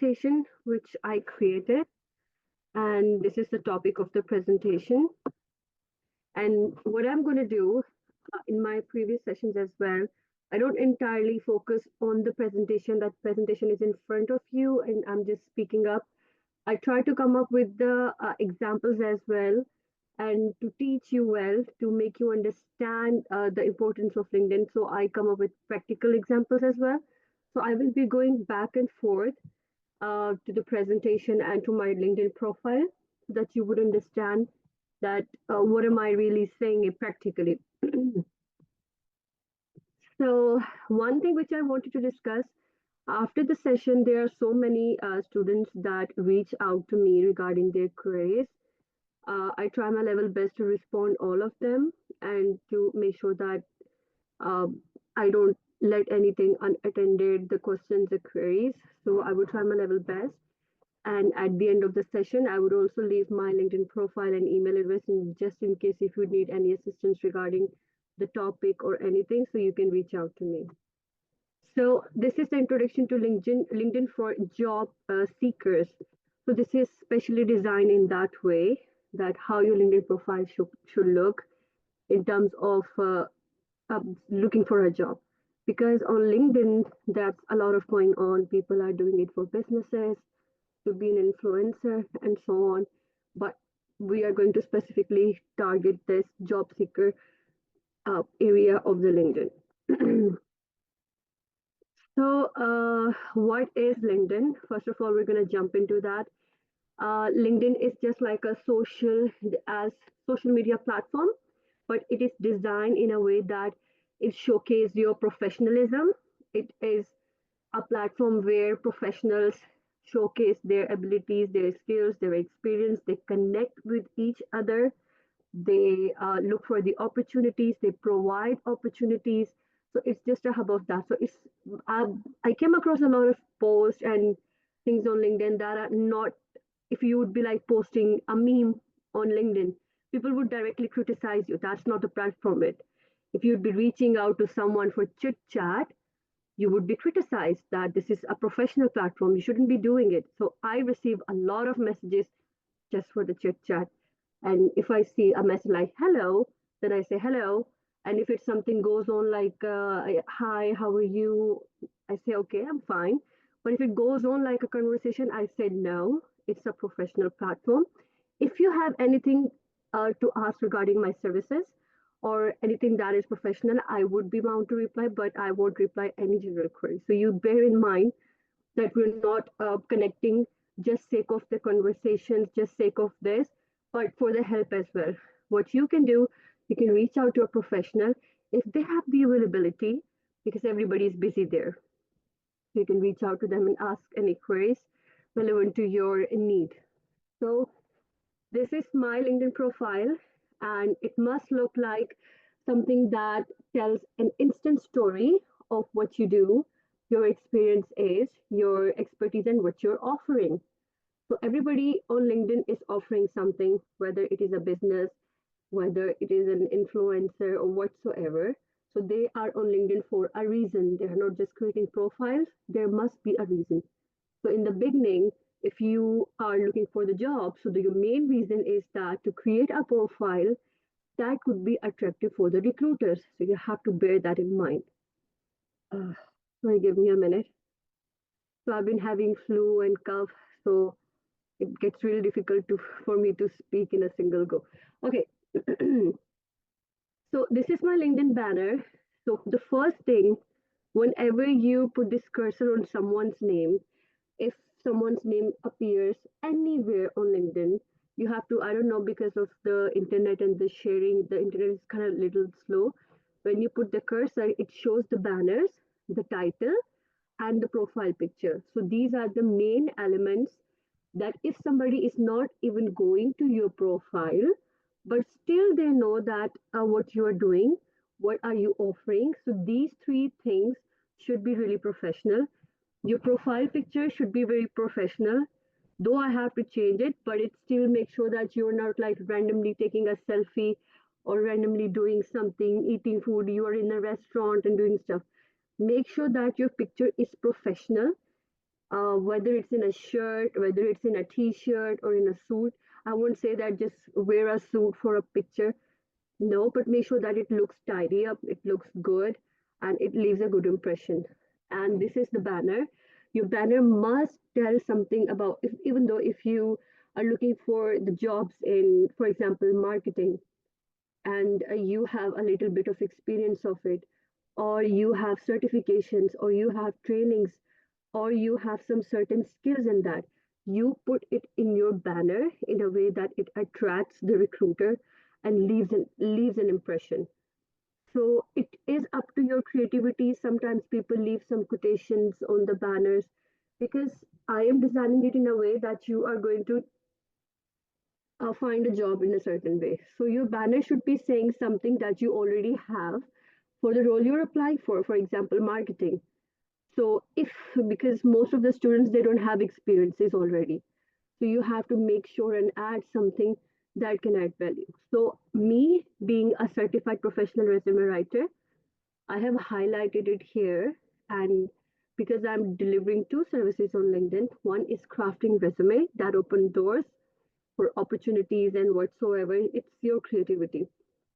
presentation which I created, and this is the topic of the presentation. And what I'm going to do in my previous sessions as well, I don't entirely focus on the presentation. That presentation is in front of you, and I'm just speaking up. I try to come up with the examples as well and to teach you well, to make you understand the importance of LinkedIn. So I come up with practical examples as well. So I will be going back and forth to the presentation and to my LinkedIn profile so that you would understand that what am I really saying practically. So one thing which I wanted to discuss after the session, there are so many students that reach out to me regarding their queries. I try my level best to respond all of them and to make sure that I don't let anything unattended, the questions, the queries. So I would try my level best. And at the end of the session, I would also leave my LinkedIn profile and email address just in case if you need any assistance regarding the topic or anything, so you can reach out to me. So this is the introduction to LinkedIn for job seekers. So this is specially designed in that way that how your LinkedIn profile should look in terms of looking for a job. Because on LinkedIn, that's a lot of going on. People are doing it for businesses, to be an influencer, and so on. But we are going to specifically target this job seeker area of the LinkedIn. So, what is LinkedIn? First of all, we're going to jump into that. LinkedIn is just like a social media platform, but it is designed in a way that it showcases your professionalism. It is a platform where professionals showcase their abilities, their skills, their experience. They connect with each other. They look for the opportunities. They provide opportunities. So it's just a hub of that. So I came across a lot of posts and things on LinkedIn that are not, if you would be like posting a meme on LinkedIn, people would directly criticize you. That's not the platform. It. If you'd be reaching out to someone for chit chat, you would be criticized that this is a professional platform. You shouldn't be doing it. So I receive a lot of messages just for the chit chat. And if I see a message like hello, then I say hello. And if it's something goes on like hi, how are you? I say okay, I'm fine. But if it goes on like a conversation, I say no, it's a professional platform. If you have anything to ask regarding my services or anything that is professional, I would be bound to reply, but I won't reply any general query. So you bear in mind that we're not connecting just sake of the conversations, just sake of this, but for the help as well. What you can do, you can reach out to a professional if they have the availability, because everybody is busy there. You can reach out to them and ask any queries relevant to your need. So this is my LinkedIn profile, and it must look like something that tells an instant story of what you do, your experience is, your expertise, and what you're offering. So everybody on LinkedIn is offering something, whether it is a business, whether it is an influencer or whatsoever. So they are on LinkedIn for a reason. They are not just creating profiles. There must be a reason. So in the beginning, if you are looking for the job, so the main reason is that to create a profile that could be attractive for the recruiters. So you have to bear that in mind. Sorry, give me a minute. So I've been having flu and cough, so it gets really difficult for me to speak in a single go. Okay. So this is my LinkedIn banner. So the first thing, whenever you put this cursor on someone's name, if someone's name appears anywhere on LinkedIn, you have to, I don't know, because of the internet and the sharing, the internet is kind of a little slow. When you put the cursor, it shows the banners, the title, and the profile picture. So these are the main elements that if somebody is not even going to your profile, but still they know that what you are doing, what are you offering. So these three things should be really professional. Your profile picture should be very professional, though I have to change it, but it still makes sure that you're not like randomly taking a selfie or randomly doing something, eating food, you are in a restaurant and doing stuff. Make sure that your picture is professional. whether it's in a shirt, whether it's in a t-shirt or in a suit. I won't say that just wear a suit for a picture. No, but make sure that it looks tidy up, it looks good, and it leaves a good impression. And this is the banner. Your banner must tell something about, if, even though if you are looking for the jobs in, for example, marketing, and you have a little bit of experience of it, or you have certifications, or you have trainings, or you have some certain skills in that, you put it in your banner in a way that it attracts the recruiter and leaves an impression. So it is up to your creativity. Sometimes people leave some quotations on the banners because I am designing it in a way that you are going to find a job in a certain way. So your banner should be saying something that you already have for the role you're applying for example, marketing. So if, because most of the students, they don't have experiences already. So you have to make sure and add something that can add value. So me being a certified professional resume writer, I have highlighted it here, and because I'm delivering two services on LinkedIn. One is crafting resume that open doors for opportunities and whatsoever. It's your creativity.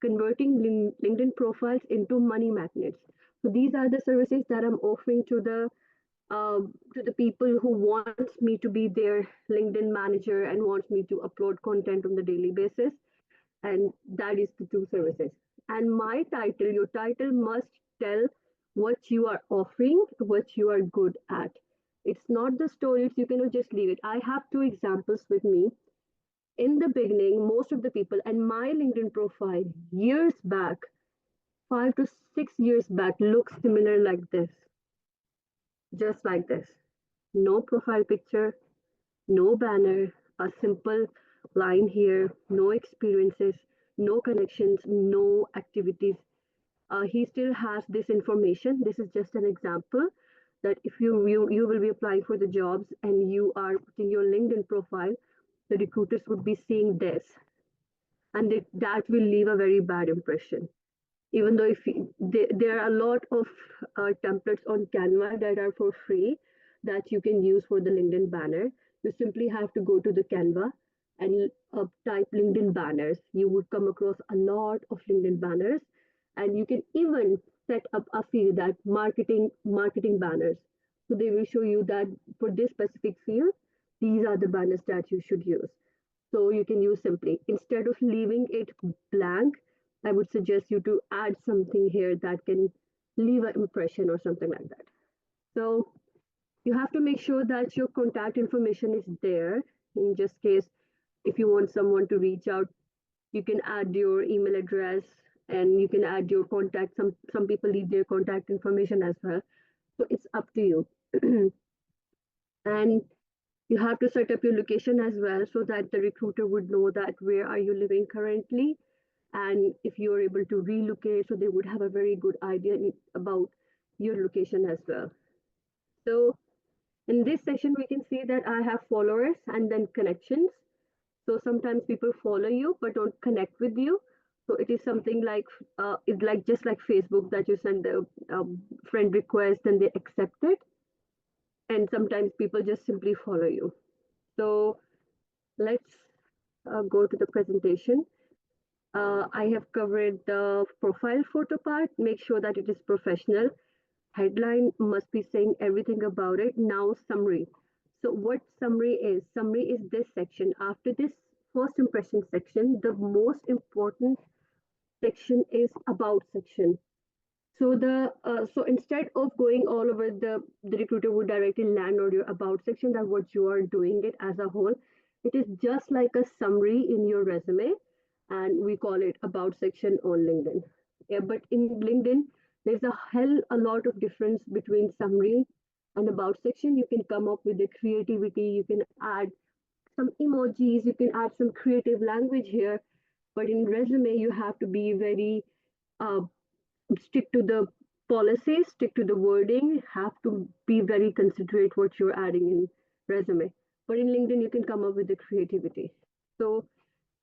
Converting LinkedIn profiles into money magnets. So these are the services that I'm offering to the people who wants me to be their LinkedIn manager and wants me to upload content on the daily basis. And that is the two services. And my title, your title must tell what you are offering, what you are good at. It's not the stories, you cannot just leave it. I have two examples with me. In the beginning, most of the people, and my LinkedIn profile years back, 5 to 6 years back, looks similar like this, just like this. No profile picture, no banner, a simple line here, no experiences, no connections, no activities. He still has this information. This is just an example that if you will be applying for the jobs and you are putting your LinkedIn profile, the recruiters would be seeing this, and that will leave a very bad impression. Even though there are a lot of templates on Canva that are for free that you can use for the LinkedIn banner. You simply have to go to the Canva and type LinkedIn banners. You would come across a lot of LinkedIn banners, and you can even set up a field that marketing banners. So they will show you that for this specific field, these are the banners that you should use. So you can use simply, instead of leaving it blank, I would suggest you to add something here that can leave an impression or something like that. So you have to make sure that your contact information is there in just case if you want someone to reach out, you can add your email address and you can add your contact. Some people leave their contact information as well. So it's up to you. And you have to set up your location as well so that the recruiter would know that where are you living currently, and if you're able to relocate, so they would have a very good idea about your location as well. So in this section, we can see that I have followers and then connections. So sometimes people follow you but don't connect with you. So it is something like it's like just like Facebook that you send the friend request and they accept it, and sometimes people just simply follow you. So let's go to the presentation. I have covered the profile photo part. Make sure that it is professional. Headline must be saying everything about it. Now summary. So what summary is? Summary is this section. After this first impression section, the most important section is about section. So instead of going all over, the recruiter would directly land on your about section, that what you are doing it as a whole. It is just like a summary in your resume, and we call it about section on LinkedIn. Yeah, but in LinkedIn, there's a hell a lot of difference between summary and about section. You can come up with the creativity. You can add some emojis. You can add some creative language here. But in resume, you have to be very uh, stick to the policies, stick to the wording, have to be very considerate what you're adding in resume. But in LinkedIn, you can come up with the creativity. So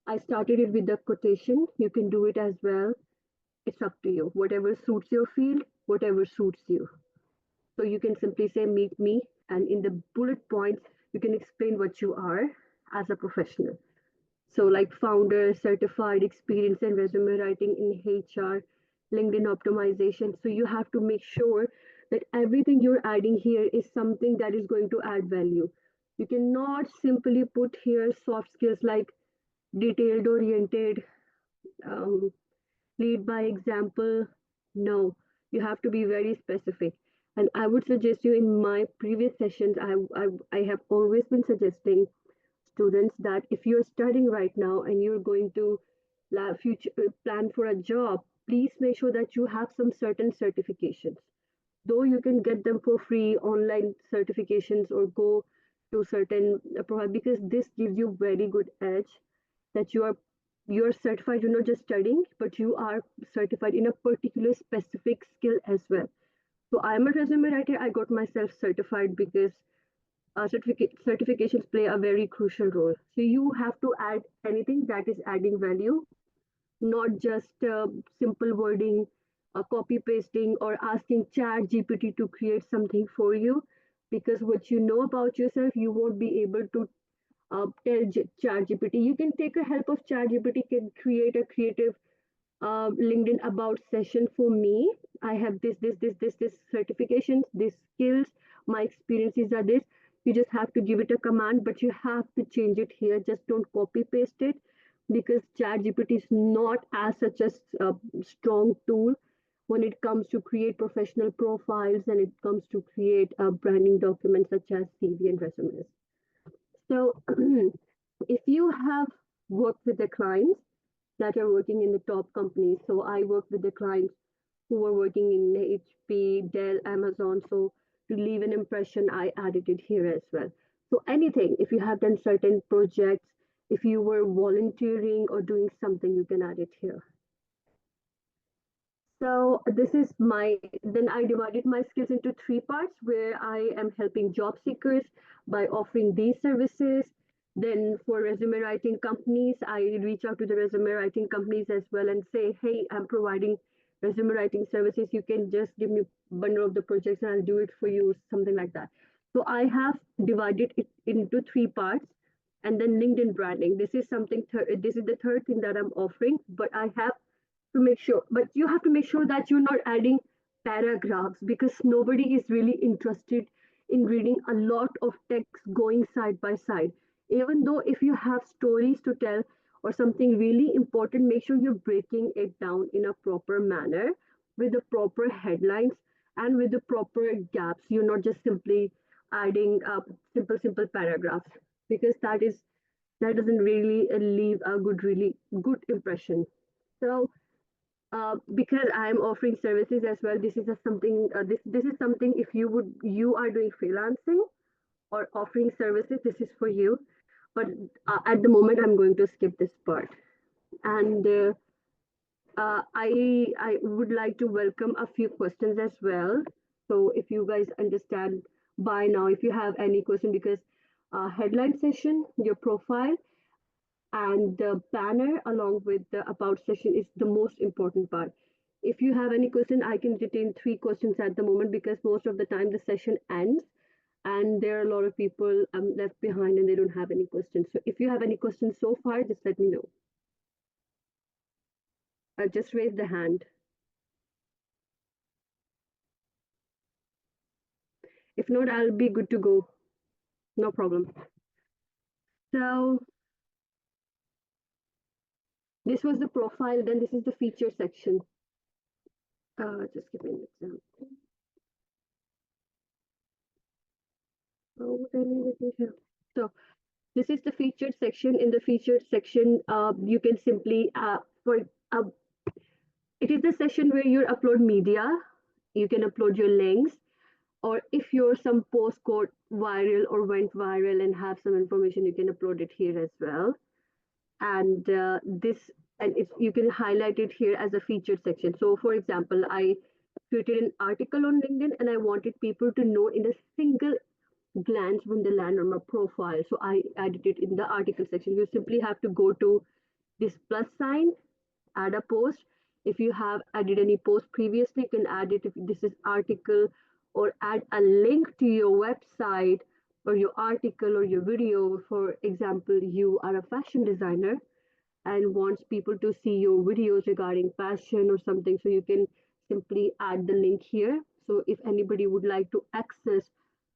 I started it with the quotation. You can do it as well. It's up to you. Whatever suits your field, whatever suits you. So you can simply say, meet me And in the bullet points, you can explain what you are as a professional. So, like founder, certified experience in resume writing in HR, LinkedIn optimization. So, you have to make sure that everything you're adding here is something that is going to add value. You cannot simply put here soft skills like detailed oriented, um, lead by example. No, you have to be very specific. And I would suggest you in my previous sessions, I have always been suggesting students that if you're studying right now and you're going to future plan for a job, please make sure that you have some certain certifications. Though you can get them for free online certifications or go to certain because this gives you very good edge that you're certified. You're not just studying, but you are certified in a particular specific skill as well. So I'm a resume writer. I got myself certified because certifications play a very crucial role. So you have to add anything that is adding value, not just simple wording, copy pasting, or asking Chat GPT to create something for you. Because what you know about yourself, you won't be able to tell Chat GPT. You can take a help of Chat GPT, can create a creative LinkedIn about session for me. I have this certifications, these skills, my experiences are this. You just have to give it a command, but you have to change it here. Just don't copy paste it because ChatGPT is not as such a strong tool when it comes to create professional profiles and it comes to create branding documents such as CV and resumes. So if you have worked with the clients that are working in the top companies. So I work with the clients who are working in HP, Dell, Amazon. So to leave an impression, I added it here as well. So anything, if you have done certain projects, if you were volunteering or doing something, you can add it here. So this is then I divided my skills into three parts where I am helping job seekers by offering these services. Then for resume writing companies, I reach out to the resume writing companies as well and say, hey, I'm providing resume writing services. You can just give me a bundle of the projects and I'll do it for you, something like that. So I have divided it into three parts. And then LinkedIn branding. This is the third thing that I'm offering, but I have to make sure, but you have to make sure that you're not adding paragraphs because nobody is really interested in reading a lot of text going side by side. Even though if you have stories to tell or something really important, make sure you're breaking it down in a proper manner with the proper headlines and with the proper gaps. You're not just simply adding simple paragraphs because that doesn't really leave a really good impression. So because I'm offering services as well, this is a something. This is something. If you are doing freelancing or offering services, this is for you. But at the moment, I'm going to skip this part. And I would like to welcome a few questions as well. So if you guys understand by now, if you have any question, because headline session, your profile, and the banner along with the about session is the most important part. If you have any question, I can retain three questions at the moment because most of the time the session ends and there are a lot of people left behind and they don't have any questions. So if you have any questions so far, just let me know. Just raise the hand. If not, I'll be good to go. No problem. So this was the profile, then this is the feature section. Just give me an example. Oh, so this is the featured section. In the featured section, you can simply for uh, it is the session where you upload media. You can upload your links, or if your some post got viral or went viral and have some information, you can upload it here as well. And you can highlight it here as a featured section. So, for example, I created an article on LinkedIn and I wanted people to know in a single glance when they land on my profile. So I added it in the article section. You simply have to go to this plus sign, add a post. If you have added any post previously, you can add it. If this is article or add a link to your website or your article or your video. For example, you are a fashion designer and wants people to see your videos regarding fashion or something, so you can simply add the link here. So if anybody would like to access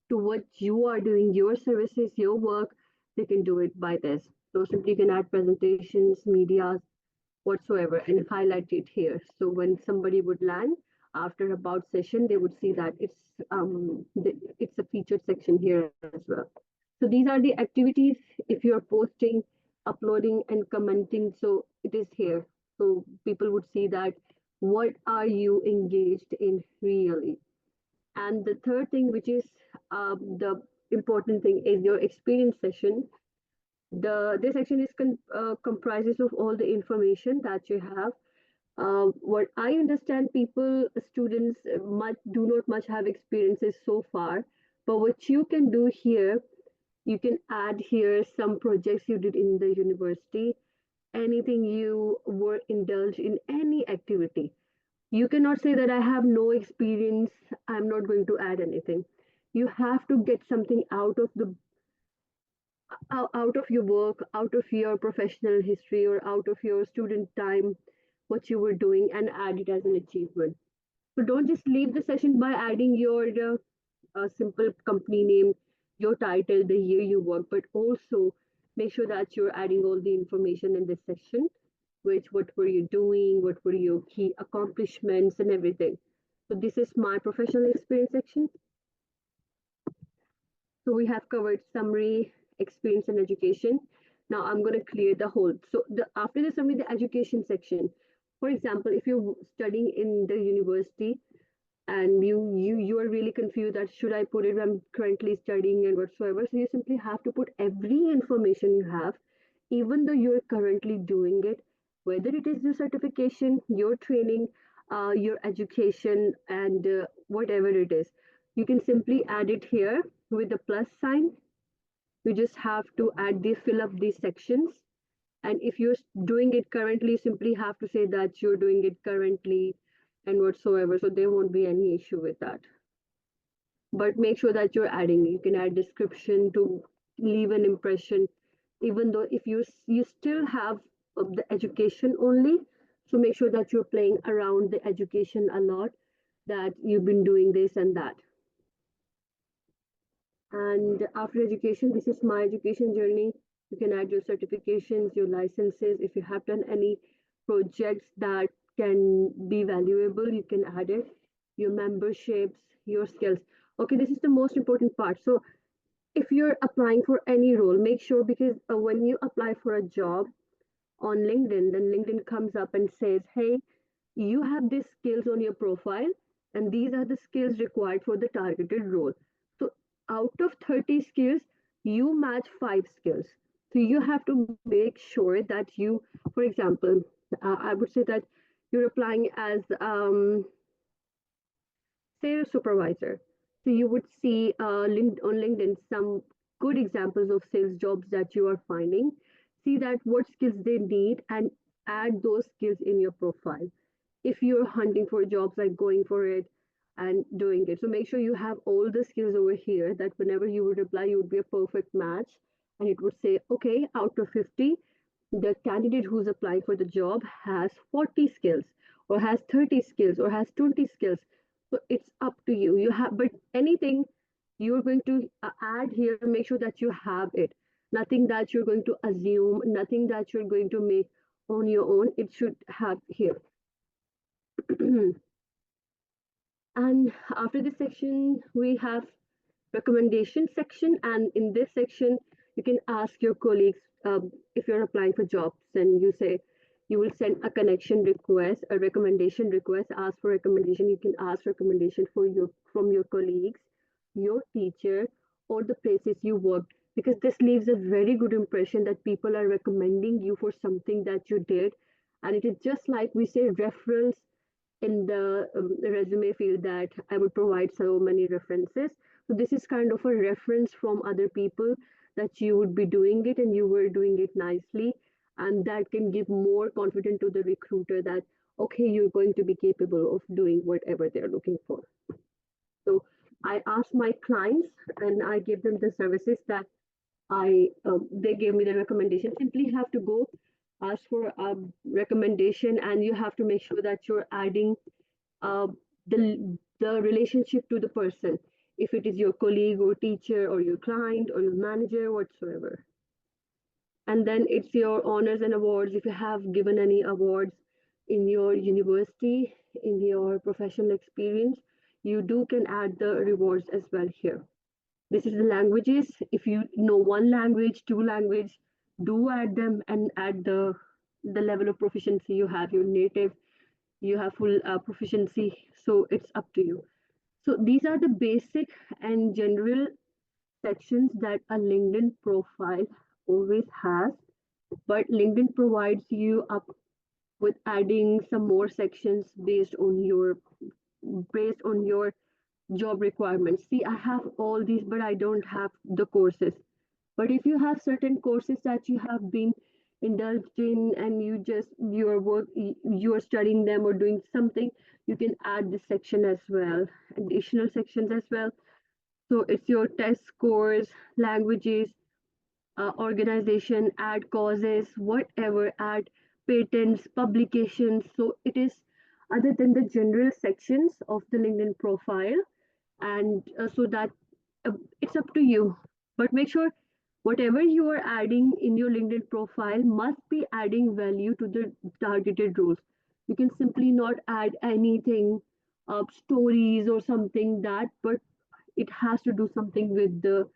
to what you are doing, your services, your work, they can do it by this. So simply you can add presentations, media, whatsoever, and highlight it here. So when somebody would land after about session, they would see that it's a featured section here as well. So these are the activities. If you are posting, uploading, and commenting, so it is here. So people would see that what are you engaged in really. And the third thing, which is the important thing, is your experience session. This section is comprises of all the information that you have. What I understand, people, students, much do not much have experiences so far. But what you can do here, you can add here some projects you did in the university, anything you were indulged in, any activity. You cannot say that I have no experience, I'm not going to add anything. You have to get something out of your work, out of your professional history, or out of your student time, what you were doing, and add it as an achievement. So don't just leave the session by adding your simple company name, your title, the year you work, but also make sure that you're adding all the information in this section, which what were you doing, what were your key accomplishments, and everything. So this is my professional experience section. So we have covered summary, experience, and education. Now I'm going to clear the whole. So after the summary, the education section. For example, if you're studying in the university and you are really confused that should I put it, I'm currently studying and whatsoever. So you simply have to put every information you have, even though you're currently doing it, whether it is your certification, your training, your education, and whatever it is. You can simply add it here with the plus sign. You just have to fill up these sections. And if you're doing it currently, you simply have to say that you're doing it currently and whatsoever. So there won't be any issue with that. But make sure that you're adding. You can add description to leave an impression, even though if you still have the education only. So make sure that you're playing around the education a lot, that you've been doing this and that. And after education, this is my education journey. You can add your certifications, your licenses. If you have done any projects that can be valuable, you can add it. Your memberships, your skills. Okay, this is the most important part. So if you're applying for any role, make sure, because when you apply for a job on LinkedIn, then LinkedIn comes up and says, hey, you have these skills on your profile, and these are the skills required for the targeted role. So out of 30 skills, you match 5 skills. So you have to make sure that you, for example, I would say that you're applying as sales supervisor. So you would see on LinkedIn some good examples of sales jobs that you are finding. See that what skills they need and add those skills in your profile. If you're hunting for jobs, like going for it and doing it. So make sure you have all the skills over here, that whenever you would apply, you would be a perfect match. And it would say, okay, out of 50, the candidate who's applying for the job has 40 skills or has 30 skills or has 20 skills. So it's up to you. You have, but anything you're going to add here, make sure that you have it. Nothing that you're going to assume, nothing that you're going to make on your own. It should have here. And after this section, we have recommendation section. And in this section, you can ask your colleagues, if you're applying for jobs, and you say you will send a connection request, a recommendation request, ask for recommendation. You can ask recommendation from your colleagues, your teacher, or the places you worked, because this leaves a very good impression that people are recommending you for something that you did. And it is just like we say referrals in the resume field, that I would provide so many references. So this is kind of a reference from other people that you would be doing it and you were doing it nicely. And that can give more confidence to the recruiter that, okay, you're going to be capable of doing whatever they're looking for. So I ask my clients and I give them the services that they gave me the recommendation. Simply have to go ask for a recommendation, and you have to make sure that you're adding uh, the relationship to the person, if it is your colleague or teacher or your client or your manager whatsoever. And then it's your honors and awards. If you have given any awards in your university, in your professional experience, you do can add the rewards as well here. This is the languages. If you know one language, two language, do add them and add the level of proficiency you have. Your native, you have full proficiency. So it's up to you. So these are the basic and general sections that a LinkedIn profile always has, but LinkedIn provides you up with adding some more sections based on your job requirements. See, I have all these, but I don't have the courses. But if you have certain courses that you have been indulged in and you're studying them or doing something, you can add this section as well, additional sections as well. So it's your test scores, languages, organization, add causes, whatever, add patents, publications. So it is other than the general sections of the LinkedIn profile, and so that uh, it's up to you. But make sure whatever you are adding in your LinkedIn profile must be adding value to the targeted roles. You can simply not add anything, stories or something that, but it has to do something with the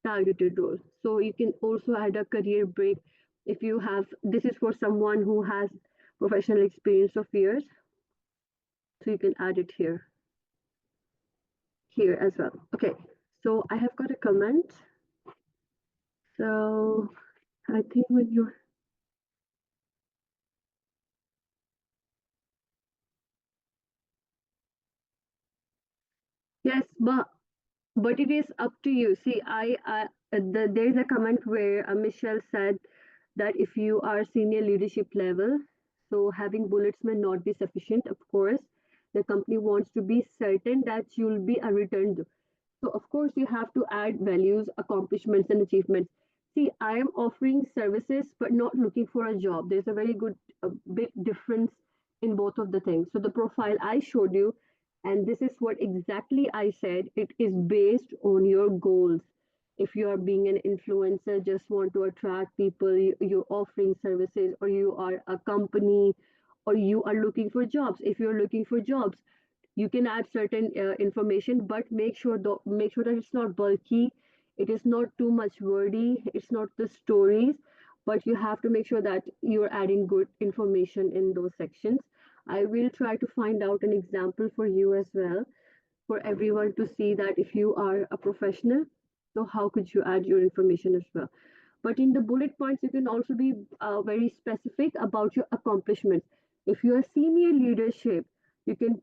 targeted role. So you can also add a career break if you have. This is for someone who has professional experience of years, so you can add it here as well. Okay, so I have got a comment. So I think when you're yes, but it is up to you. See, there is a comment where Michelle said that if you are senior leadership level, so having bullets may not be sufficient. Of course, the company wants to be certain that you'll be a return. So of course you have to add values, accomplishments, and achievements. See, I am offering services but not looking for a job. There's a very good big difference in both of the things. So the profile I showed you, and this is what exactly I said, it is based on your goals. If you are being an influencer, just want to attract people, you're offering services, or you are a company, or you are looking for jobs. If you're looking for jobs, you can add certain information, but make sure that it's not bulky, it is not too much wordy, it's not the stories, but you have to make sure that you're adding good information in those sections. I will try to find out an example for you as well, for everyone to see that if you are a professional, so how could you add your information as well. But in the bullet points, you can also be very specific about your accomplishments. If you are senior leadership, you can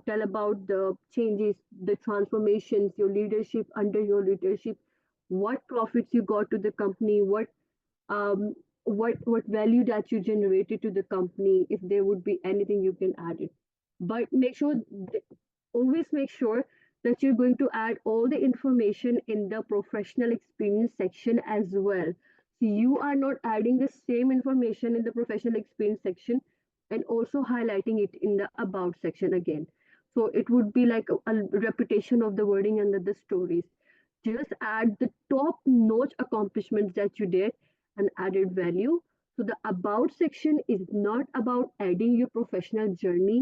tell about the changes, the transformations, your leadership, under your leadership, what profits you got to the company, um, what value that you generated to the company. If there would be anything, you can add it. But always make sure that you're going to add all the information in the professional experience section as well. So you are not adding the same information in the professional experience section and also highlighting it in the about section again. So it would be like a repetition of the wording under the stories. Just add the top notch accomplishments that you did and added value. So the about section is not about adding your professional journey,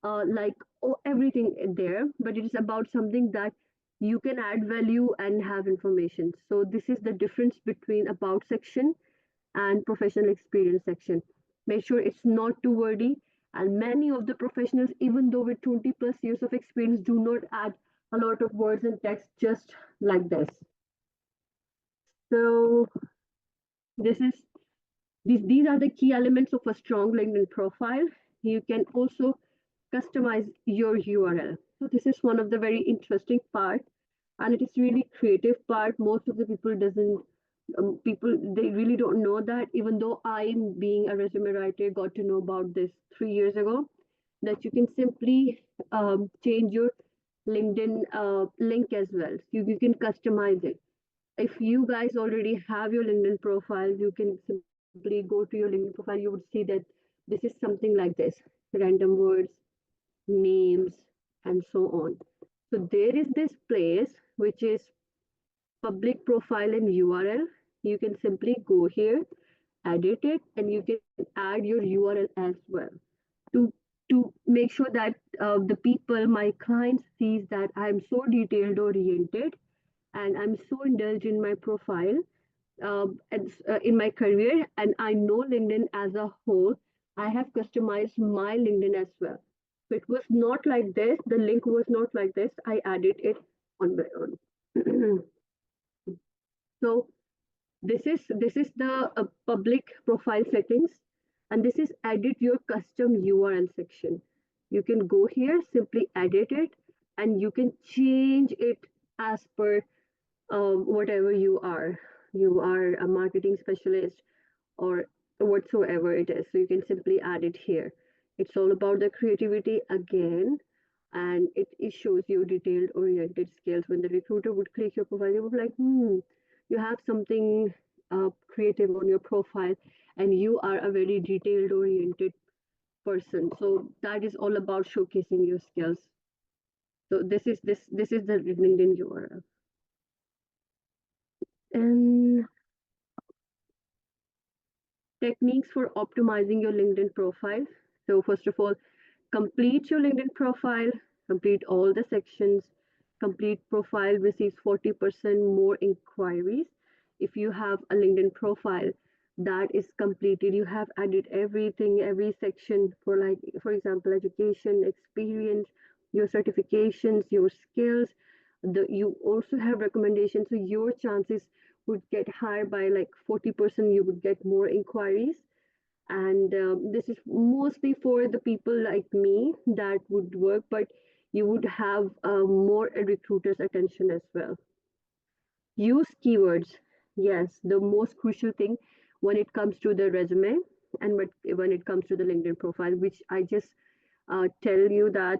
like everything there, but it is about something that you can add value and have information. So this is the difference between about section and professional experience section. Make sure it's not too wordy. And many of the professionals, even though with 20 plus years of experience, do not add a lot of words and text just like this. So this is these are the key elements of a strong LinkedIn profile. You can also customize your URL. So this is one of the very interesting part, and it is really creative part. Most of the people doesn't people they really don't know that. Even though I, being a resume writer, got to know about this 3 years ago, that you can simply change your LinkedIn link as well. You can customize it. If you guys already have your LinkedIn profile, you can simply go to your LinkedIn profile. You would see that this is something like this: random words, names, and so on. So there is this place which is public profile and URL. You can simply go here, edit it, and you can add your URL as well to make sure that the people, my clients, sees that I'm so detailed oriented and I'm so indulged in my profile in my career, and I know LinkedIn as a whole. I have customized my LinkedIn as well. So it was not like this. The link was not like this. I added it on my own. So this is the public profile settings, and this is edit your custom URL section. You can go here, simply edit it, and you can change it as per whatever you are. You are a marketing specialist or whatsoever it is. So you can simply add it here. It's all about the creativity again, and it shows you detailed oriented skills. When the recruiter would click your profile, they would be like, you have something creative on your profile, and you are a very detailed oriented person. So that is all about showcasing your skills. So this is the LinkedIn URL. And techniques for optimizing your LinkedIn profile. So first of all, complete your LinkedIn profile, complete all the sections. Complete profile receives 40% more inquiries. If you have a LinkedIn profile that is completed, you have added everything, every section for, like, for example, education, experience, your certifications, your skills. You also have recommendations, so your chances would get higher by like 40%. You would get more inquiries, and this is mostly for the people like me that would work, but you would have more recruiters attention as well. Use keywords. Yes, the most crucial thing when it comes to the resume, and when it comes to the LinkedIn profile, which I just tell you that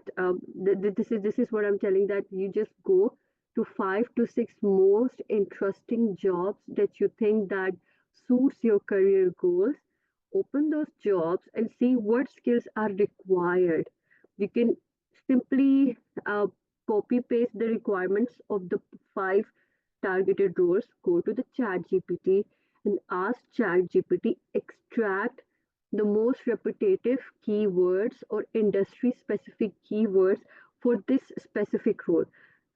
this is what I'm telling, that you just go to 5 to 6 most interesting jobs that you think that suits your career goals. Open those jobs and see what skills are required. You can simply copy paste the requirements of the 5 targeted roles. Go to the chat GPT and ask chat GPT extract the most repetitive keywords or industry specific keywords for this specific role.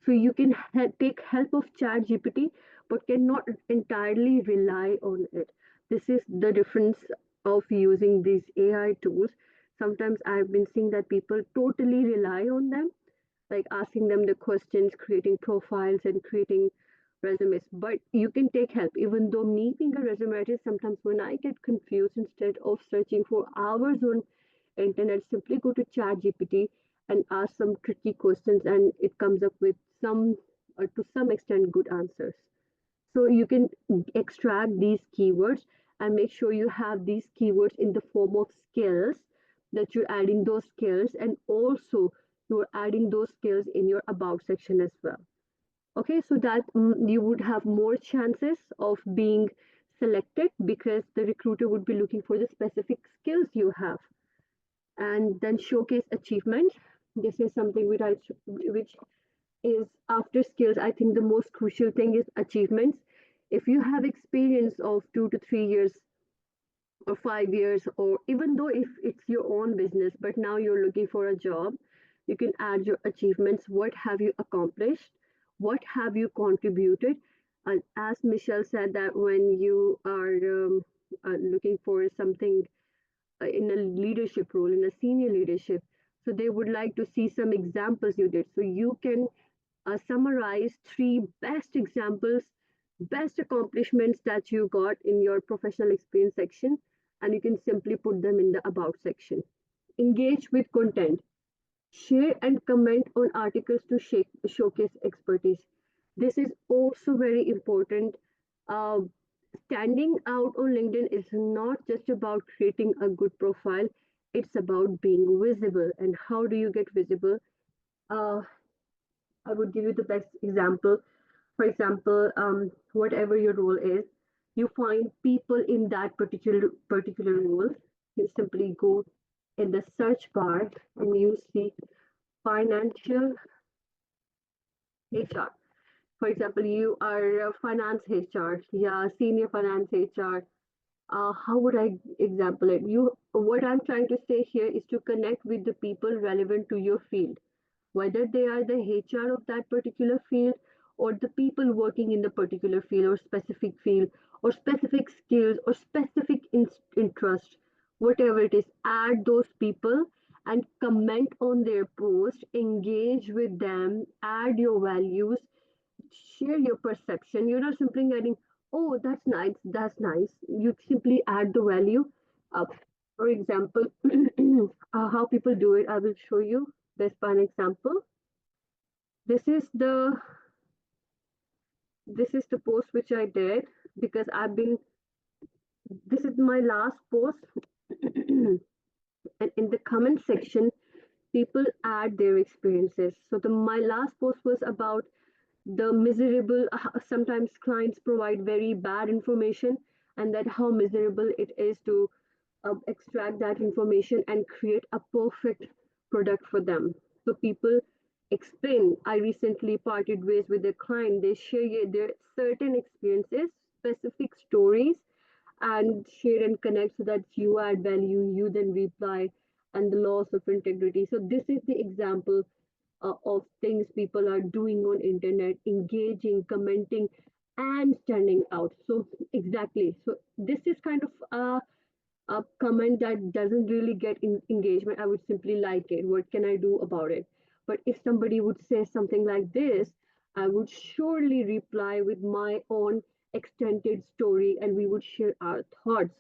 So you can take help of chat GPT, but cannot entirely rely on it. This is the difference of using these AI tools. Sometimes I've been seeing that people totally rely on them, like asking them the questions, creating profiles, and creating resumes. But you can take help. Even though me being a resume artist, sometimes when I get confused, instead of searching for hours on internet, simply go to chat GPT and ask some tricky questions, and it comes up with some, or to some extent, good answers. So you can extract these keywords and make sure you have these keywords in the form of skills, that you're adding those skills, and also you're adding those skills in your about section as well. Okay, so that you would have more chances of being selected because the recruiter would be looking for the specific skills you have. And then showcase achievements. This is something which is after skills. I think the most crucial thing is achievements. If you have experience of 2 to 3 years or 5 years, or even though if it's your own business, but now you're looking for a job, you can add your achievements. What have you accomplished? What have you contributed? And as Michelle said, that when you are looking for something in a leadership role, in a senior leadership, so they would like to see some examples you did. So you can summarize 3 best examples, best accomplishments that you got in your professional experience section, and you can simply put them in the about section. Engage with content. Share and comment on articles to showcase expertise. This is also very important. Uh, Standing out on LinkedIn is not just about creating a good profile, it's about being visible. And how do you get visible? Uh, I would give you the best example. For example, whatever your role is, you find people in that particular role. You simply go in the search bar and you see financial HR. For example, you are a finance HR, yeah, senior finance HR. How would I example it? What I'm trying to say here is to connect with the people relevant to your field, whether they are the HR of that particular field or the people working in the particular field or specific field or specific skills or specific interest, whatever it is, add those people and comment on their post, engage with them, add your values, share your perception. You're not simply adding, oh, that's nice, that's nice. You simply add the value. Uh, for example, how people do it, I will show you this by an example. This is the post which I did because this is my last post. And in the comment section, people add their experiences. So my last post was about the miserable, sometimes clients provide very bad information, and that how miserable it is to extract that information and create a perfect product for them. So people explain. I recently parted ways with a client. They share their certain experiences, specific stories, and share and connect so that you add value, you then reply, and the loss of integrity. So this is the example of things people are doing on internet, engaging, commenting, and standing out. So exactly. So this is kind of a comment that doesn't really get engagement, I would simply like it. What can I do about it? But if somebody would say something like this, I would surely reply with my own extended story and we would share our thoughts.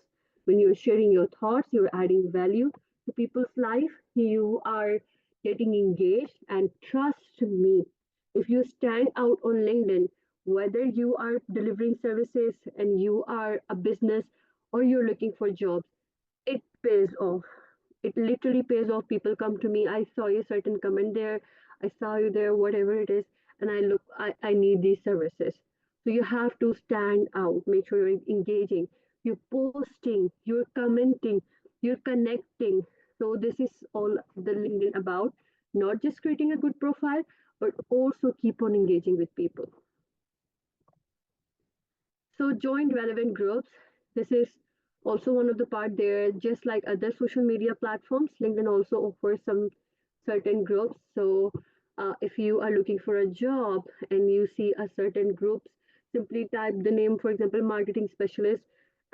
When you're sharing your thoughts, you're adding value to people's life, you are getting engaged, and trust me, if you stand out on LinkedIn, whether you are delivering services and you are a business or you're looking for jobs, it pays off. It literally pays off. People come to me, I saw a certain comment there, I saw you there, whatever it is, and I need these services. So you have to stand out, make sure you're engaging, you're posting, you're commenting, you're connecting. So this is all the LinkedIn about, not just creating a good profile, but also keep on engaging with people. So join relevant groups. This is also one of the part there. Just like other social media platforms, LinkedIn also offers some certain groups. So if you are looking for a job and you see a certain groups, simply type the name, for example, marketing specialist,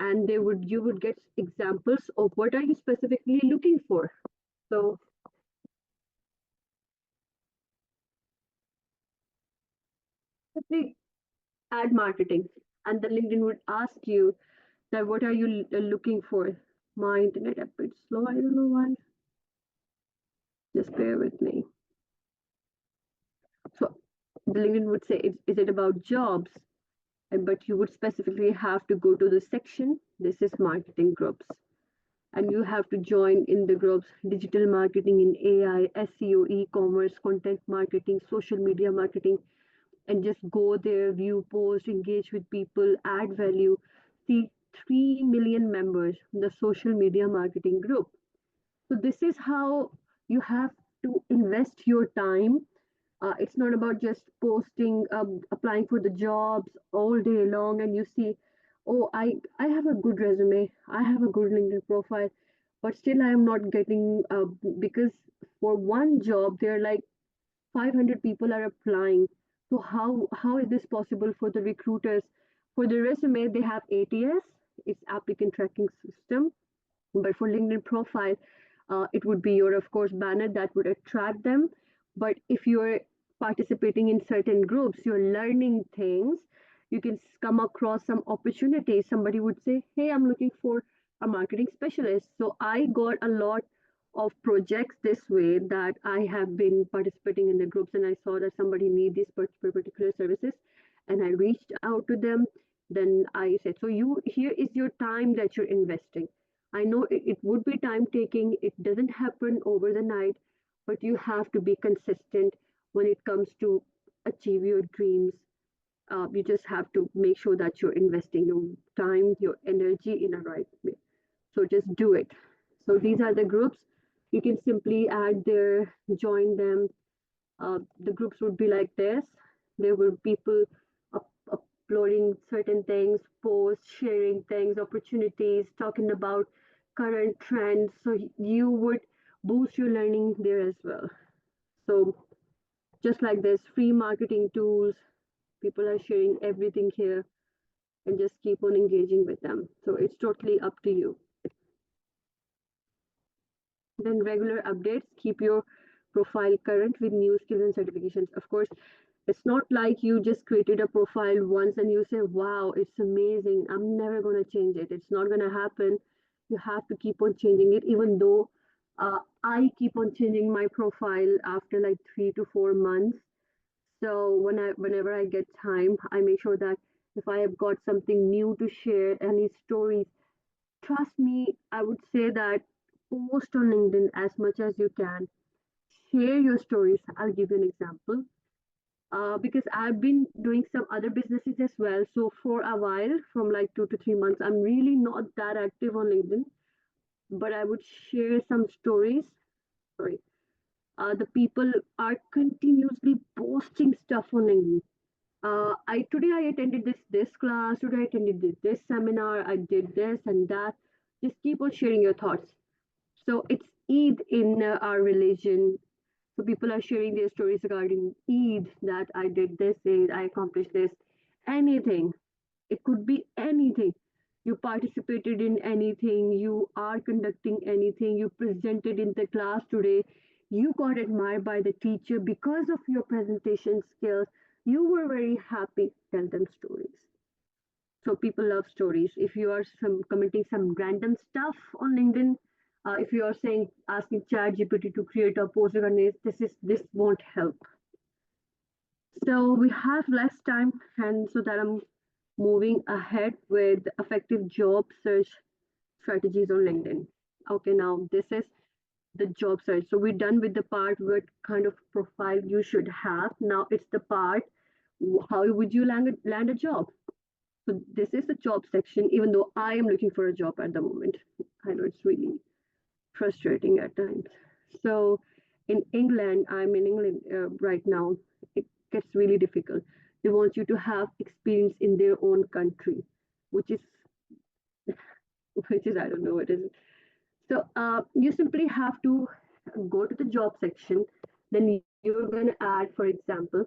and you would get examples of what are you specifically looking for. So simply add marketing, and the LinkedIn would ask you that what are you looking for. My internet a bit slow, I don't know why. Just bear with me. So the LinkedIn would say, is it about jobs? But you would specifically have to go to the section. This is marketing groups. And you have to join in the groups digital marketing in AI, SEO, e-commerce, content marketing, social media marketing, and just go there, view post, engage with people, add value. See 3 million members in the social media marketing group. So this is how you have to invest your time. It's not about just posting, applying for the jobs all day long, and you see, oh, I have a good resume, I have a good LinkedIn profile, but still I am not getting because for one job there are like 500 people are applying. So how is this possible for the recruiters? For the resume, they have ATS, it's applicant tracking system, but for LinkedIn profile, it would be your, of course, banner that would attract them. But if you're participating in certain groups, you're learning things, you can come across some opportunities. Somebody would say, hey, I'm looking for a marketing specialist. So I got a lot of projects this way that I have been participating in the groups and I saw that somebody need these particular services and I reached out to them. Then I said, so you here is your time that you're investing. I know it would be time taking, it doesn't happen over the night, but you have to be consistent when it comes to achieve your dreams. You just have to make sure that you're investing your time, your energy in a right way. So just do it. So these are the groups. You can simply add there, join them. The groups would be like this. There were people uploading certain things, posts, sharing things, opportunities, talking about current trends. So you would boost your learning there as well. So just like this, free marketing tools, people are sharing everything here and just keep on engaging with them. So it's totally up to you. Then regular updates, keep your profile current with new skills and certifications. Of course, it's not like you just created a profile once and you say, wow, it's amazing. I'm never going to change it. It's not going to happen. You have to keep on changing it, even though I keep on changing my profile after like 3 to 4 months. So whenever I get time, I make sure that if I have got something new to share, any stories, trust me, I would say that post on LinkedIn as much as you can. Share your stories. I'll give you an example. Because I've been doing some other businesses as well. So for a while, from like 2 to 3 months, I'm really not that active on LinkedIn, but I would share some stories. Sorry. The people are continuously posting stuff on LinkedIn. I today I attended this class. Today I attended this seminar. I did this and that. Just keep on sharing your thoughts. So it's Eid in our religion. So people are sharing their stories regarding Eid, that I did this, Eid, I accomplished this, anything. It could be anything. You participated in anything, you are conducting anything, you presented in the class today, you got admired by the teacher because of your presentation skills, you were very happy. Tell them stories. So people love stories. If you are commenting some random stuff on LinkedIn, if you are saying asking ChatGPT to create a post on this won't help. So we have less time, and so that I'm moving ahead with effective job search strategies on LinkedIn. Okay, now this is the job search. So we're done with the part what kind of profile you should have. Now it's the part how would you land a job. So this is the job section, even though I am looking for a job at the moment. I know it's really frustrating at times. So in England, I'm in England right now, it gets really difficult. They want you to have experience in their own country, which is, I don't know what is. So you simply have to go to the job section. Then you're going to add, for example,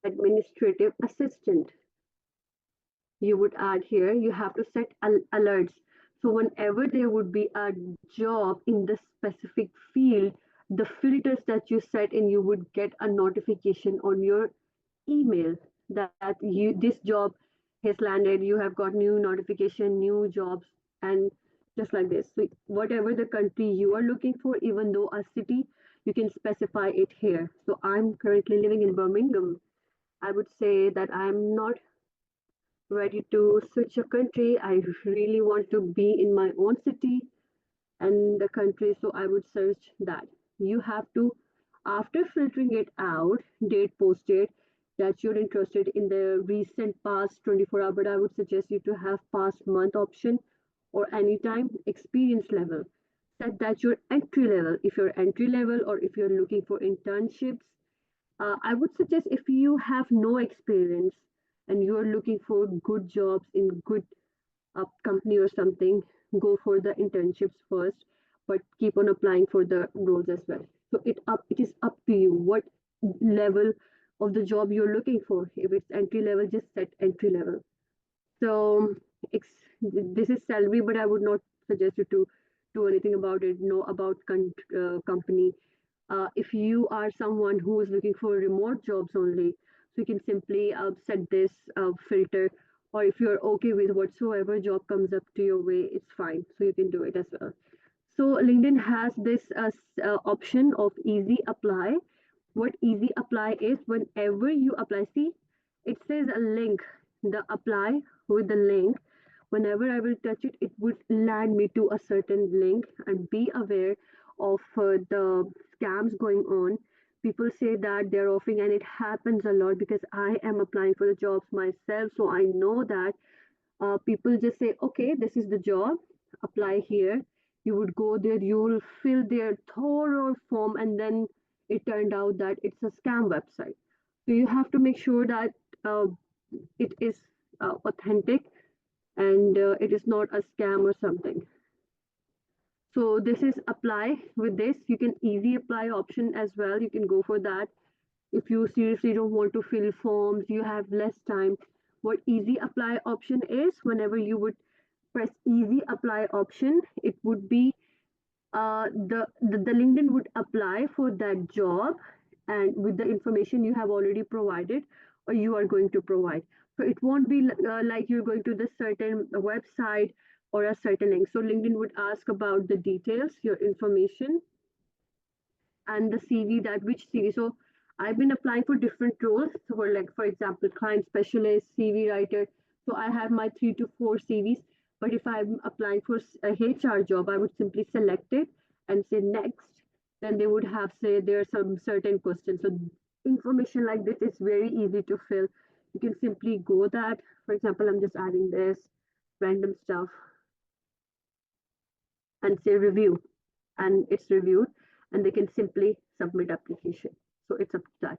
administrative assistant. You would add here, you have to set alerts. So whenever there would be a job in the specific field, the filters that you set and you would get a notification on your email that this job has landed, you have got new notification, new jobs, and just like this. So whatever the country you are looking for, even though a city, you can specify it here. So I'm currently living in Birmingham. I would say that I'm not ready to switch a country. I really want to be in my own city and the country, so I would search that. You have to, after filtering it out, date posted that you're interested in the recent past 24 hour, but I would suggest you to have past month option or anytime experience level. Set that your entry level, if you're entry level or if you're looking for internships. I would suggest if you have no experience and you're looking for good jobs in good company or something, go for the internships first, but keep on applying for the roles as well. So it is up to you what level of the job you're looking for. If it's entry level, just set entry level. So this is salary, but I would not suggest you to do anything about it. Know about company. If you are someone who is looking for remote jobs only, so you can simply set this filter, or if you're okay with whatsoever job comes up to your way, it's fine. So you can do it as well. So LinkedIn has this option of easy apply. What easy apply is, whenever you apply, see, it says a link, the apply with the link. Whenever I will touch it, it would land me to a certain link, and be aware of the scams going on. People say that they're offering, and it happens a lot because I am applying for the jobs myself, so I know that people just say, okay, this is the job, apply here. You would go there, you'll fill their thorough form, and then it turned out that it's a scam website. So you have to make sure that uh, it is authentic, and it is not a scam or something. So this is apply. With this you can easy apply option as well, you can go for that. If you seriously don't want to fill forms, you have less time, what easy apply option is, whenever you would press easy apply option, it would be the LinkedIn would apply for that job, and with the information you have already provided or you are going to provide. So it won't be like you're going to the certain website or a certain link. So LinkedIn would ask about the details, your information, and the CV, that which CV. So I've been applying for different roles. So for like, for example, client specialist, CV writer. So I have my 3 to 4 CVs. But if I'm applying for a HR job, I would simply select it and say next. Then they would have say there are some certain questions. So information like this is very easy to fill. You can simply go that. For example, I'm just adding this random stuff and say review, and it's reviewed, and they can simply submit application. So it's up to that.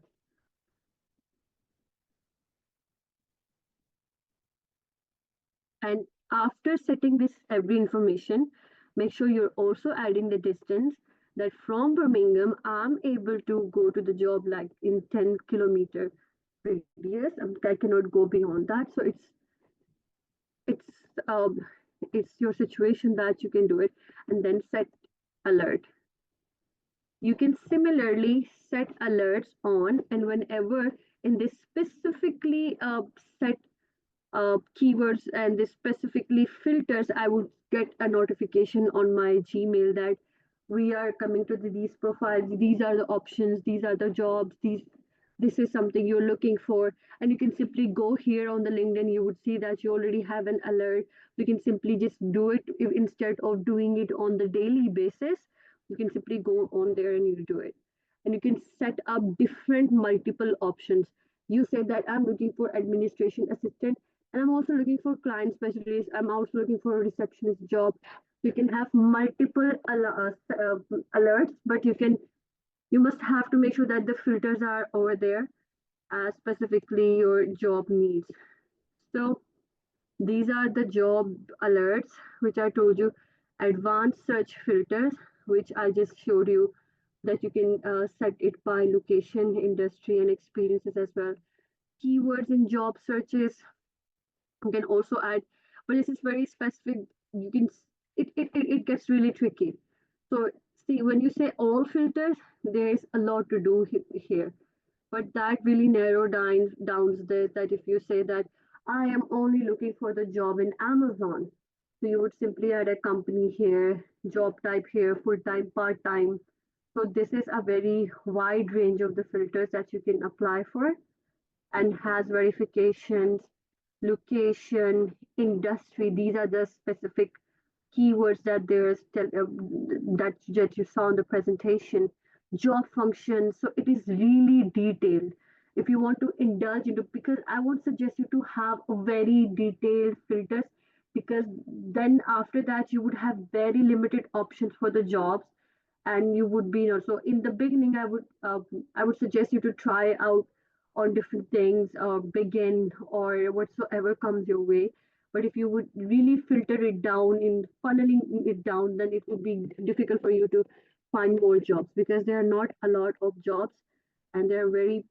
And after setting this every information, make sure you're also adding the distance, that from Birmingham I'm able to go to the job like in 10 kilometer radius. I cannot go beyond that. So it's um it's your situation that you can do it, and then set alert. You can similarly set alerts on, and whenever in this specifically set keywords and this specifically filters, I would get a notification on my Gmail that we are coming to these profiles, these are the options, these are the jobs, this is something you're looking for. And you can simply go here on the LinkedIn, you would see that you already have an alert. You can simply just do it instead of doing it on the daily basis. You can simply go on there and you do it. And you can set up different multiple options. You said that I'm looking for administration assistant, and I'm also looking for client specialist. I'm also looking for a receptionist job. You can have multiple alerts, but you must have to make sure that the filters are over there as specifically your job needs. So these are the job alerts which I told you. Advanced search filters, which I just showed you, that you can set it by location, industry, and experiences as well. Keywords in job searches, you can also add, but this is very specific. You can it gets really tricky. So see, when you say all filters, there is a lot to do here, but that really narrow downs this, that if you say that I am only looking for the job in Amazon, so you would simply add a company here, job type here, full time, part time. So this is a very wide range of the filters that you can apply for, and has verifications, location, industry. These are the specific keywords that that you saw in the presentation. Job functions. So it is really detailed. If you want to indulge into, because I would suggest you to have a very detailed filters, because then after that you would have very limited options for the jobs, and you would be also in the beginning. I would suggest you to try out on different things, or begin, or whatsoever comes your way. But if you would really filter it down, in funneling it down, then it would be difficult for you to find more jobs, because there are not a lot of jobs, and there are very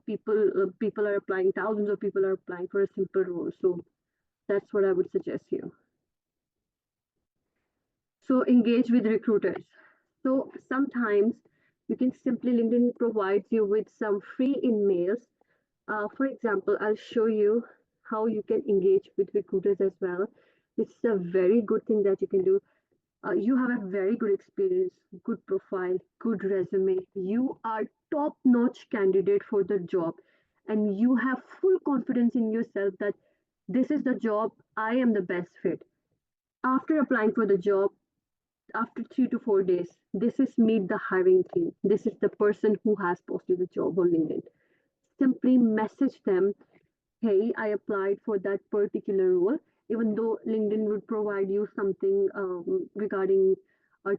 people are applying, thousands of people are applying for a simple role. So that's what I would suggest you. So engage with recruiters. So sometimes you can simply, LinkedIn provides you with some free emails. For example, I'll show you how you can engage with recruiters as well. This is a very good thing that you can do. You have a very good experience, good profile, good resume. You are top-notch candidate for the job, and you have full confidence in yourself that this is the job, I am the best fit. After applying for the job, after 3 to 4 days, this is meet the hiring team. This is the person who has posted the job on LinkedIn. Simply message them, hey, I applied for that particular role, even though LinkedIn would provide you something regarding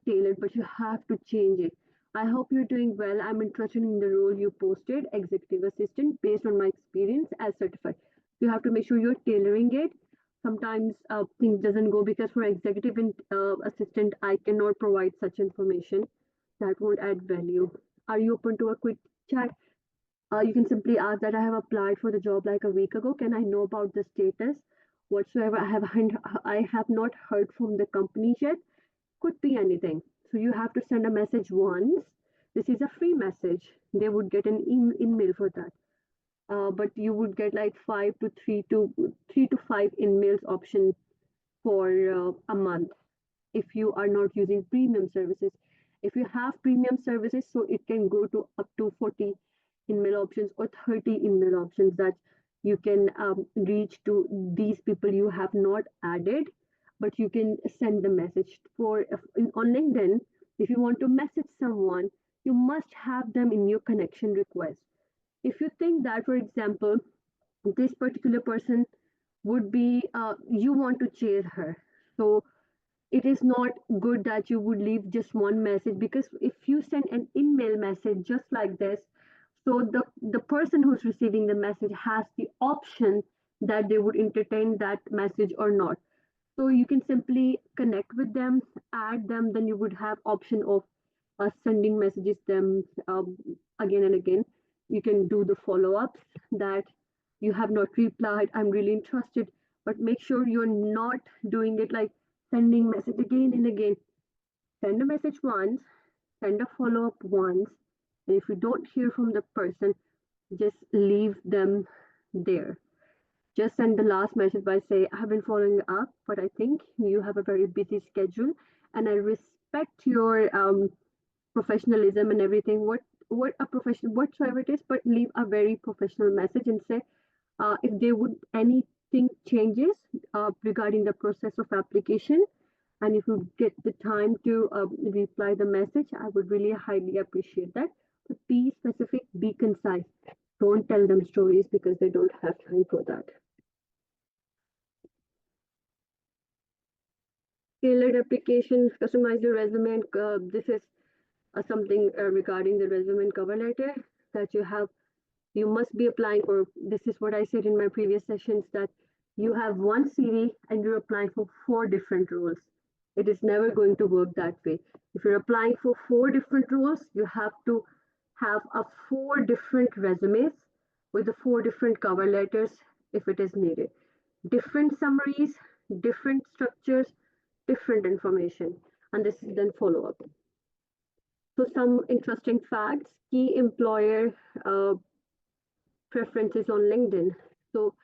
tailored, but you have to change it. I hope you're doing well. I'm interested in the role you posted, executive assistant, based on my experience as certified. You have to make sure you're tailoring it. Sometimes things doesn't go because for executive assistant, I cannot provide such information that won't add value. Are you open to a quick chat? You can simply ask that I have applied for the job like a week ago. Can I know about the status? Whatsoever, I have not heard from the company yet. Could be anything. So you have to send a message once. This is a free message. They would get an email for that. But you would get like three to five emails option for a month if you are not using premium services. If you have premium services, so it can go to up to 40 email options or 30 email options that you can reach to these people you have not added, but you can send the message on LinkedIn. If you want to message someone, you must have them in your connection request. If you think that, for example, this particular person would be you want to chase her, so it is not good that you would leave just one message, because if you send an email message just like this, so the person who's receiving the message has the option that they would entertain that message or not. So you can simply connect with them, add them, then you would have option of sending messages them again and again. You can do the follow-ups that you have not replied, I'm really interested, but make sure you're not doing it like sending message again and again. Send a message once, send a follow-up once, and if you don't hear from the person, just leave them there. Just send the last message by say, I have been following up, but I think you have a very busy schedule, and I respect your professionalism and everything. What a professional whatsoever it is, but leave a very professional message and say if they would anything changes regarding the process of application, and if you get the time to reply the message, I would really highly appreciate that. But be specific, be concise. Don't tell them stories because they don't have time for that. Tailored application, customize your resume, and this is something regarding the resume and cover letter that you must be applying for. This is what I said in my previous sessions, that you have one CV and you're applying for four different roles. It is never going to work that way. If you're applying for four different roles, you have to have a four different resumes with the four different cover letters if it is needed. Different summaries, different structures, different information, and this is then follow up. So some interesting facts, key employer preferences on LinkedIn. So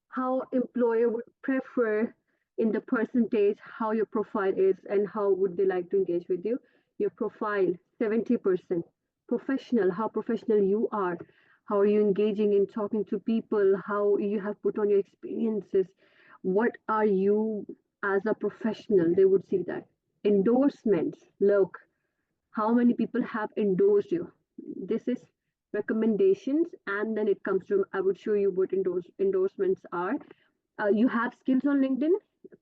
how employer would prefer in the percentage how your profile is and how would they like to engage with you. Your profile, 70%. Professional, how professional you are. How are you engaging in talking to people? How you have put on your experiences. What are you as a professional? They would see that. Endorsements, look, how many people have endorsed you. This is recommendations, and then it comes to, I would show you what endorsements are. You have skills on LinkedIn,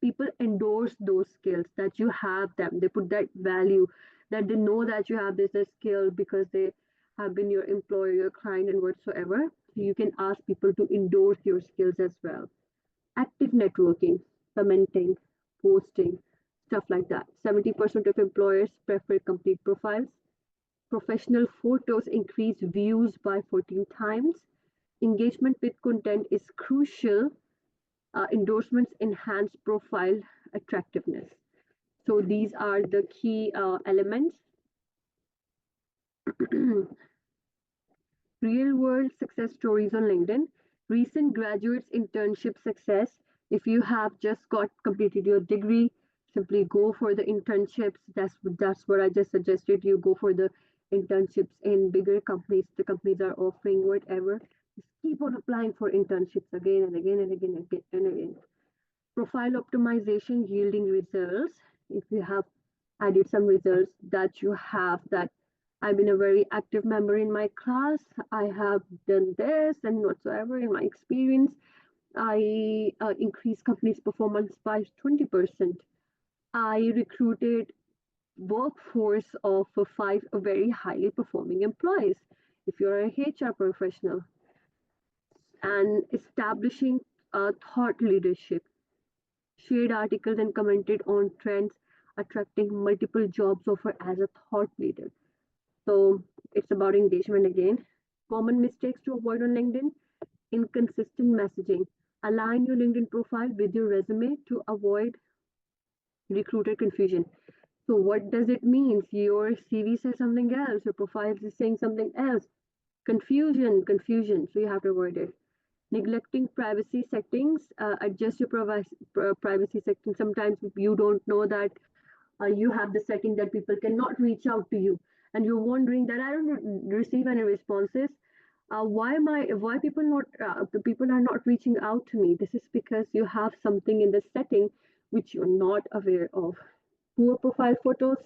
people endorse those skills that you have them. They put that value, that they know that you have this skill because they have been your employer, your client, and whatsoever. So you can ask people to endorse your skills as well. Active networking, commenting, posting, stuff like that. 70% of employers prefer complete profiles. Professional photos increase views by 14 times. Engagement with content is crucial. Endorsements enhance profile attractiveness. So these are the key elements. Real world success stories on LinkedIn. Recent graduates internship success. If you have just got completed your degree, simply go for the internships. That's what I just suggested. You go for the internships in bigger companies. The companies are offering whatever. Just keep on applying for internships again and again and again and again and again. Profile optimization yielding results. If you have added some results that you have, that I've been a very active member in my class. I have done this and whatsoever in my experience. I increased company's performance by 20%. I recruited workforce of five very highly performing employees. If you're a HR professional, and establishing thought leadership, shared articles and commented on trends, attracting multiple jobs offer as a thought leader. So it's about engagement again. Common mistakes to avoid on LinkedIn: inconsistent messaging. Align your LinkedIn profile with your resume to avoid recruiter confusion. So what does it mean? Your CV says something else, your profile is saying something else. Confusion. So you have to avoid it. Neglecting privacy settings, adjust your privacy settings. Sometimes you don't know that you have the setting that people cannot reach out to you, and you're wondering that I don't receive any responses. Why people are not reaching out to me? This is because you have something in the setting which you're not aware of. Poor profile photos,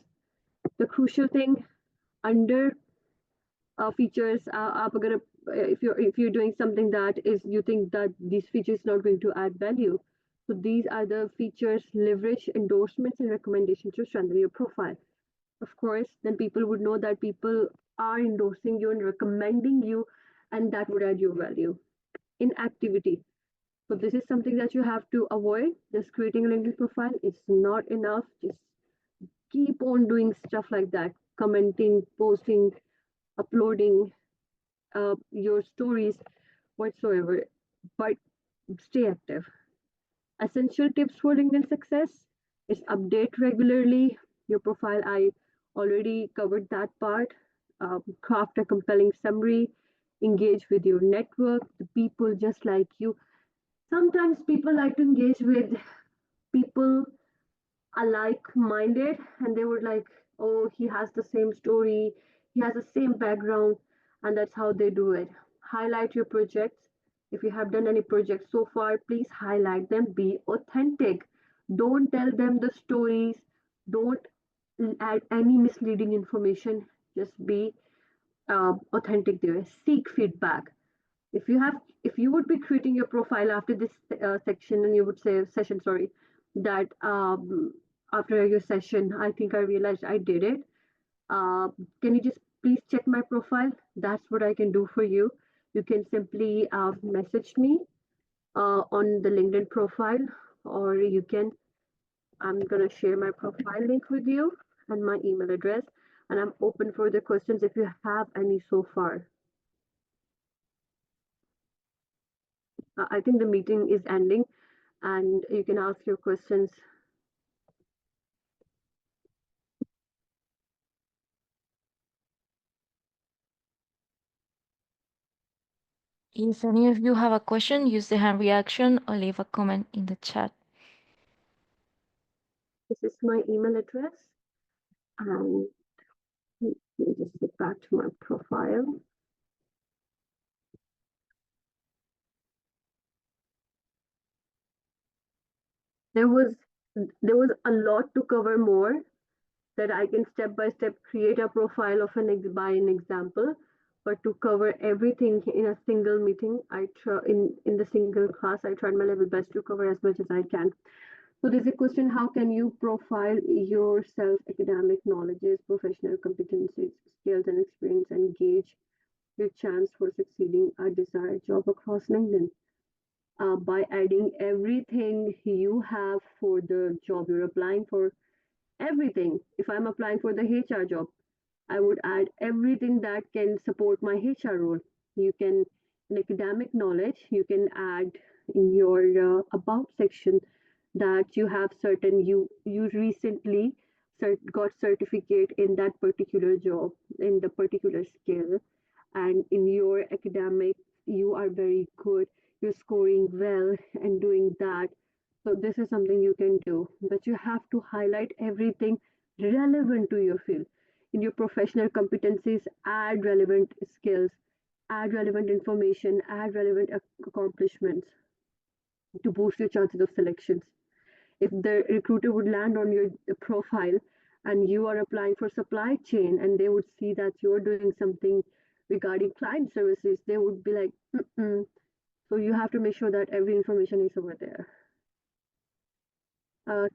the crucial thing. Under features, आप अगर if you're doing something that is you think that this feature is not going to add value, so these are the features: leverage endorsements and recommendations to strengthen your profile. Of course, then people would know that people are endorsing you and recommending you, and that would add your value. Inactivity. So this is something that you have to avoid. Just creating a LinkedIn profile is not enough. Just keep on doing stuff like that, commenting, posting, uploading your stories, whatsoever. But stay active. Essential tips for LinkedIn success is update regularly your profile. I already covered that part. Craft a compelling summary, engage with your network, the people just like you. Sometimes people like to engage with people are like-minded, and they would like, oh, he has the same story, he has the same background, and that's how they do it. Highlight your projects. If you have done any projects so far, please highlight them. Be authentic. Don't tell them the stories. Don't add any misleading information. Just be authentic there. Seek feedback. If you would be creating your profile after this section, and you would say session, sorry, that after your session, I think I realized I did it. uh, can you just please check my profile? That's what I can do for you. You can simply message me on the LinkedIn profile, or you can, I'm gonna share my profile link with you and my email address, and I'm open for the questions if you have any so far. I think the meeting is ending, and you can ask your questions. If any of you have a question, use the hand reaction or leave a comment in the chat. This is my email address, and let me just get back to my profile. There was a lot to cover more, that I can step by step create a profile of by an example, but to cover everything in a single meeting, I try in the single class, I tried my level best to cover as much as I can. So there's a question: how can you profile yourself, academic knowledges, professional competencies, skills, and experience, and gauge your chance for succeeding a desired job across LinkedIn? By adding everything you have for the job you're applying for. Everything. If I'm applying for the HR job, I would add everything that can support my HR role. You can, in academic knowledge, you can add in your about section that you have certain, you recently got certificate in that particular job, in the particular skill, and in your academic you are very good, you're scoring well and doing that. So this is something you can do, but you have to highlight everything relevant to your field. In your professional competencies, add relevant skills, add relevant information, add relevant accomplishments to boost your chances of selections. If the recruiter would land on your profile and you are applying for supply chain, and they would see that you're doing something regarding client services, they would be like, mm-mm. So you have to make sure that every information is over there.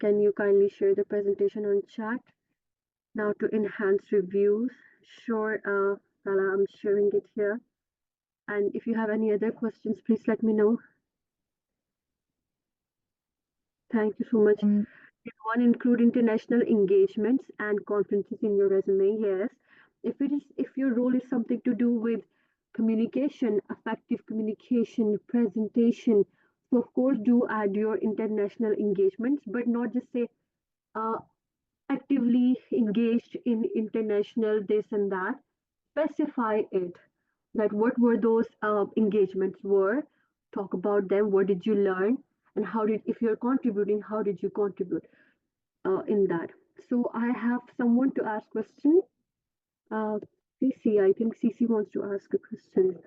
Can you kindly share the presentation on chat? Now to enhance reviews. Sure, Lala, I'm sharing it here. And if you have any other questions, please let me know. Thank you so much. Um, Did one include international engagements and conferences in your resume? Yes. If your role is something to do with communication, effective communication, presentation, so of course do add your international engagements, but not just say uh, actively engaged in international this and that. Specify it, that what were those engagements were, talk about them, what did you learn, and how did, if you're contributing, how did you contribute in that. So I have someone to ask question. uh, Cc, I think Cc wants to ask a question.